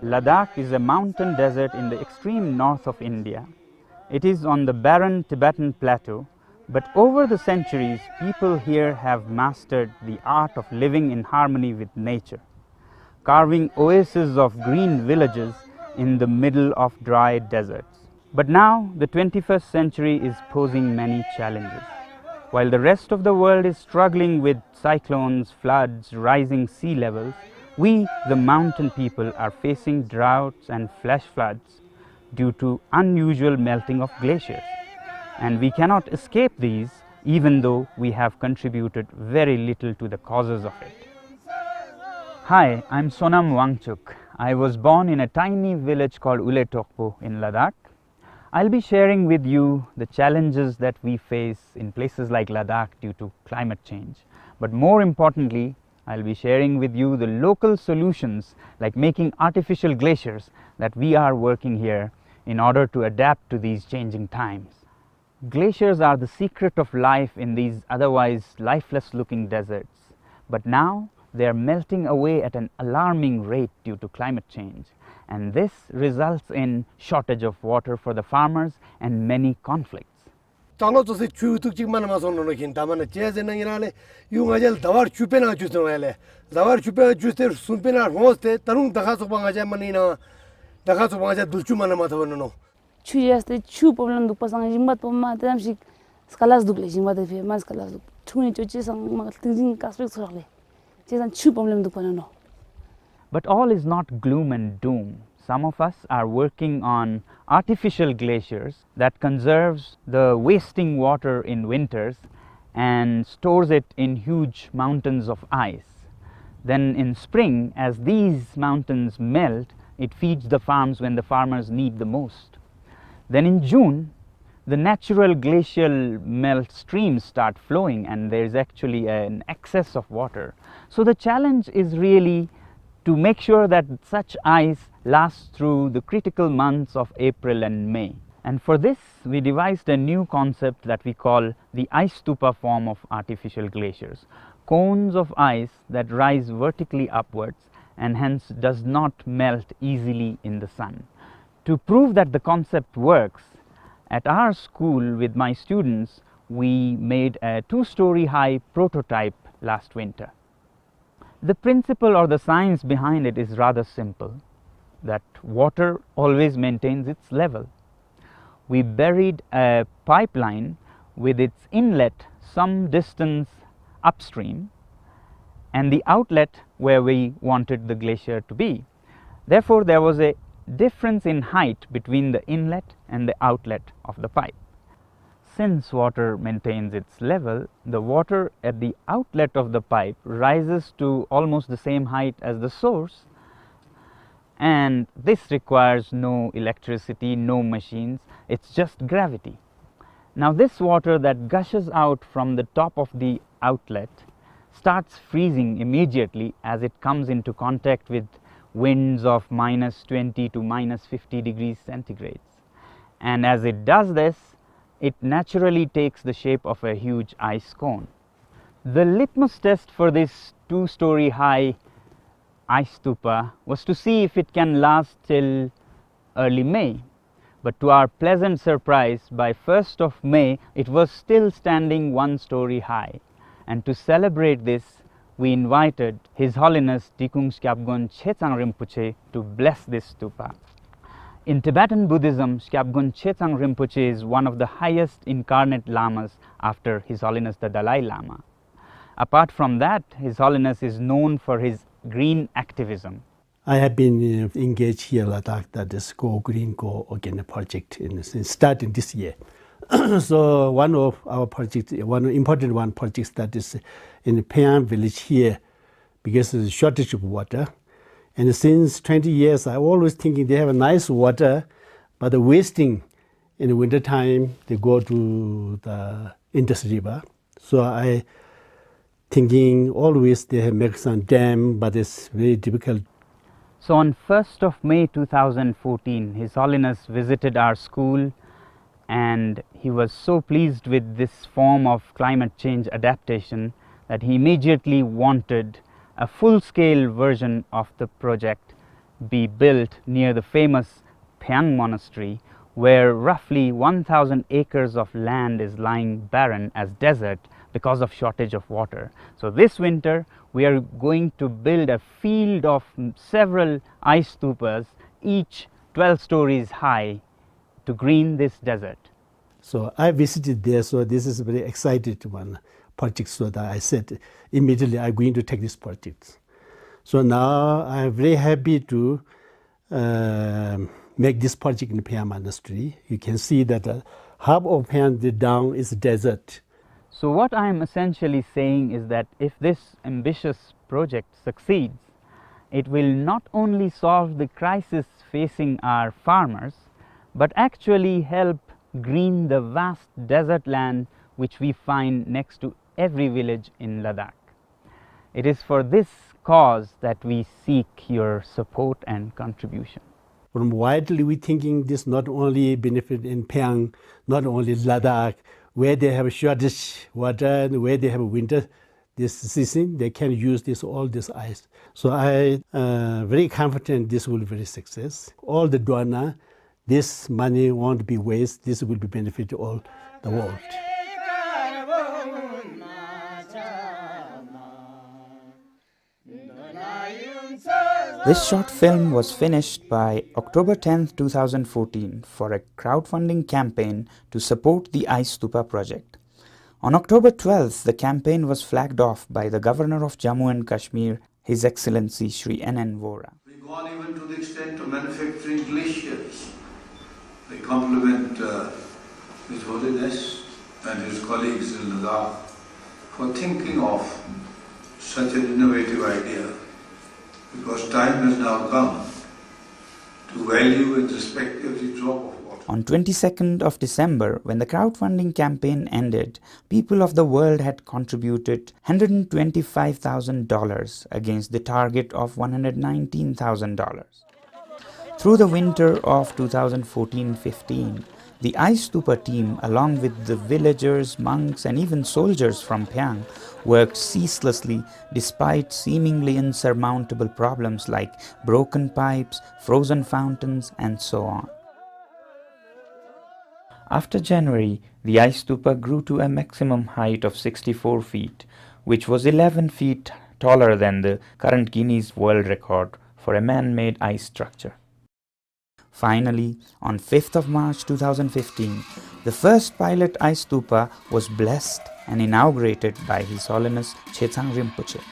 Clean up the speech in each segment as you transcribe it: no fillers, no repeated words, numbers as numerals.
Ladakh is a mountain desert in the extreme north of India. It is on the barren Tibetan plateau, but over the centuries, people here have mastered the art of living in harmony with nature, carving oases of green villages in the middle of dry deserts. But now, the 21st century is posing many challenges. While the rest of the world is struggling with cyclones, floods, rising sea levels, we, the mountain people, are facing droughts and flash floods due to unusual melting of glaciers. And we cannot escape these, even though we have contributed very little to the causes of it. Hi, I'm Sonam Wangchuk. I was born in a tiny village called Uletokpo in Ladakh. I'll be sharing with you the challenges that we face in places like Ladakh due to climate change. But more importantly, I'll be sharing with you the local solutions like making artificial glaciers that we are working here in order to adapt to these changing times. Glaciers are the secret of life in these otherwise lifeless looking deserts. But now they are melting away at an alarming rate due to climate change. And this results in shortage of water for the farmers and many conflicts. But all is not gloom and doom. Some of us are working on artificial glaciers that conserves the wasting water in winters and stores it in huge mountains of ice. Then in spring, as these mountains melt, it feeds the farms when the farmers need the most. Then in June, the natural glacial melt streams start flowing and there is actually an excess of water. So the challenge is really to make sure that such ice lasts through the critical months of April and May. And for this, we devised a new concept that we call the ice stupa form of artificial glaciers. Cones of ice that rise vertically upwards and hence does not melt easily in the sun. To prove that the concept works, at our school with my students, we made a 2-story high prototype last winter. The principle or the science behind it is rather simple, that water always maintains its level. We buried a pipeline with its inlet some distance upstream and the outlet where we wanted the glacier to be. Therefore, there was a difference in height between the inlet and the outlet of the pipe. Since water maintains its level, the water at the outlet of the pipe rises to almost the same height as the source, and this requires no electricity, no machines, it's just gravity. Now this water that gushes out from the top of the outlet starts freezing immediately as it comes into contact with winds of -20 to -50 degrees centigrade. And as it does this, it naturally takes the shape of a huge ice cone. The litmus test for this 2-story high ice stupa was to see if it can last till early May. But to our pleasant surprise, by 1st of May, it was still standing 1 story high. And to celebrate this, we invited His Holiness Dikung Skyabgon Chetsang Rinpoche to bless this stupa. In Tibetan Buddhism, Skyabgon Chetsang Rinpoche is one of the highest incarnate lamas after His Holiness the Dalai Lama. Apart from that, His Holiness is known for his green activism. I have been engaged here in Ladakh, that is Go Green Go Organic project since starting this year. So one of our projects, one important one projects that is in the Payang village here, because of the shortage of water. And since 20 years, I always thinking they have a nice water, but the wasting in the winter time, they go to the Indus River. So I thinking always they have make some dam, but it's very difficult. So on 1st of May 2014, His Holiness visited our school and he was so pleased with this form of climate change adaptation that he immediately wanted a full-scale version of the project be built near the famous Phyang monastery, where roughly 1,000 acres of land is lying barren as desert because of shortage of water. So this winter we are going to build a field of several ice stupas, each 12 stories high, to green this desert. So I visited there, so this is a very excited one project, so that I said immediately I'm going to take this project. So now I'm very happy to make this project in the Phyang monastery. You can see that half of Phyang, the down is desert. So what I am essentially saying is that if this ambitious project succeeds, it will not only solve the crisis facing our farmers, but actually help green the vast desert land which we find next to every village in Ladakh. It is for this cause that we seek your support and contribution. From widely we thinking this not only benefit in Phyang, not only Ladakh, where they have shortage water and where they have winter this season, they can use this all this ice. So I very confident this will be very success. All the donor, this money won't be waste. This will be benefit to all the world. This short film was finished by October 10, 2014 for a crowdfunding campaign to support the Ice Stupa project. On October 12th, the campaign was flagged off by the Governor of Jammu and Kashmir, His Excellency Shri N.N. Vora. We've gone even to the extent of manufacturing glaciers. They compliment His Holiness and his colleagues in Ladakh for thinking of such an innovative idea, because time has now come to value and respect every drop of water. On 22nd of December, when the crowdfunding campaign ended, people of the world had contributed $125,000 against the target of $119,000. Through the winter of 2014-15, the Ice Stupa team, along with the villagers, monks and even soldiers from Phyang, worked ceaselessly despite seemingly insurmountable problems like broken pipes, frozen fountains and so on. After January, the Ice Stupa grew to a maximum height of 64 feet, which was 11 feet taller than the current Guinness World Record for a man-made ice structure. Finally, on 5th of March 2015, the first pilot Ice Stupa was blessed and inaugurated by His Holiness Chetsang Rinpoche.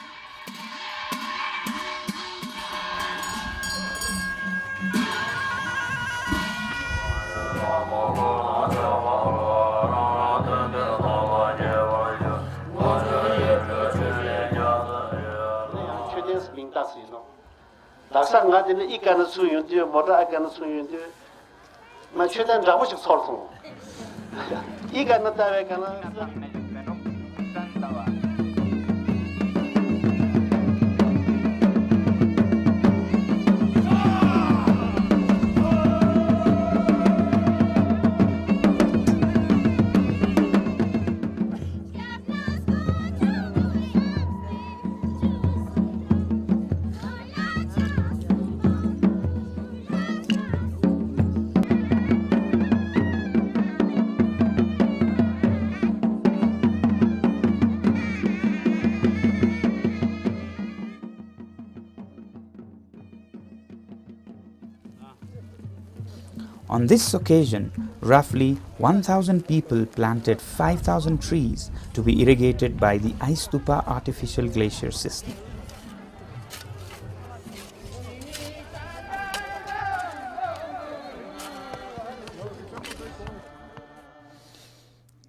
낙상 가지는 이가는 수윤들 뭐라 아가는 수윤들 만 최대한 잡으식 설송 이가는 다외가는 On this occasion, roughly 1,000 people planted 5,000 trees to be irrigated by the Ice Stupa artificial glacier system.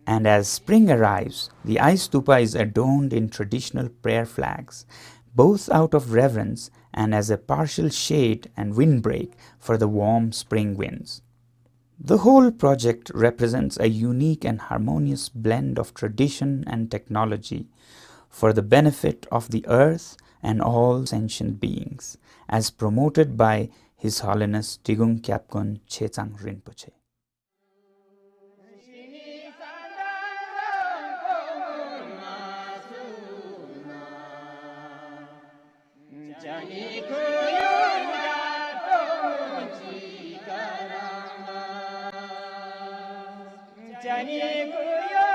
And as spring arrives, the Ice Stupa is adorned in traditional prayer flags, both out of reverence and as a partial shade and windbreak for the warm spring winds. The whole project represents a unique and harmonious blend of tradition and technology for the benefit of the earth and all sentient beings, as promoted by His Holiness Tigung Kyabgon Chetsang Rinpoche. Jani kuyo